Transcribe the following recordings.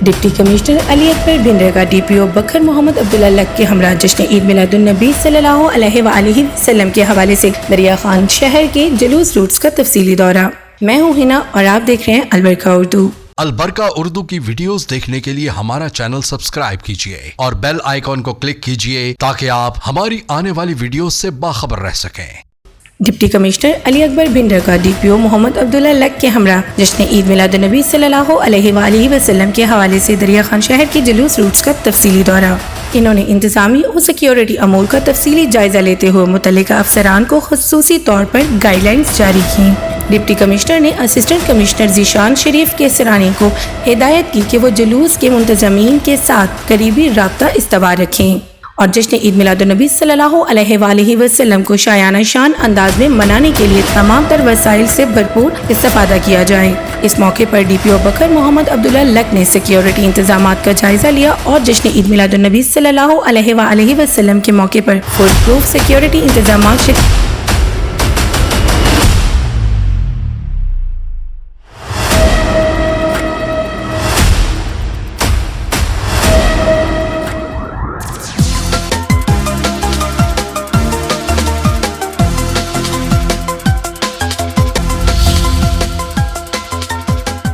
Deputy commissioner علی اکبر بھنڈر کا DPO بکر محمد عبداللہ لک کے ہمراہ جشن عید میلاد النبی صلی اللہ علیہ وآلہ وسلم کے حوالے سے دریا خان شہر کے جلوس روٹس کا تفصیلی دورہ۔ میں ہوں ہنا اور آپ دیکھ رہے ہیں البرکہ اردو۔ البرکہ اردو کی ویڈیوز دیکھنے کے لیے ہمارا چینل سبسکرائب کیجئے اور بیل آئیکن کو کلک کیجئے تاکہ آپ ہماری آنے والی ویڈیوز سے باخبر رہ سکیں۔ ڈپٹی کمشنر علی اکبر بھنڈر کا DPO محمد عبداللہ لک کے ہمراہ جشن عید میلاد النبی صلی اللہ علیہ وآلہ وسلم کے حوالے سے دریا خان شہر کے جلوس روٹس کا تفصیلی دورہ۔ انہوں نے انتظامی اور سیکیورٹی امور کا تفصیلی جائزہ لیتے ہوئے متعلقہ افسران کو خصوصی طور پر گائیڈ لائنز جاری کی۔ ڈپٹی کمشنر نے اسسٹنٹ کمشنر ذیشان شریف کے سرانی کو ہدایت کی کہ وہ جلوس کے منتظمین کے ساتھ قریبی رابطہ استوار رکھیں اور جشن عید میلاد النبی صلی اللہ علیہ وآلہ وسلم کو شایانہ شان انداز میں منانے کے لیے تمام تر وسائل سے بھرپور استفادہ کیا جائے۔ اس موقع پر DPO بکر محمد عبداللہ لک نے سیکیورٹی انتظامات کا جائزہ لیا اور جشن عید میلاد النبی صلی اللہ علیہ وآلہ وسلم کے موقع پر فل پروف سیکیورٹی انتظامات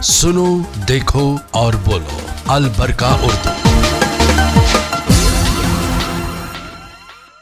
سنو، دیکھو اور بولو البرکہ اردو۔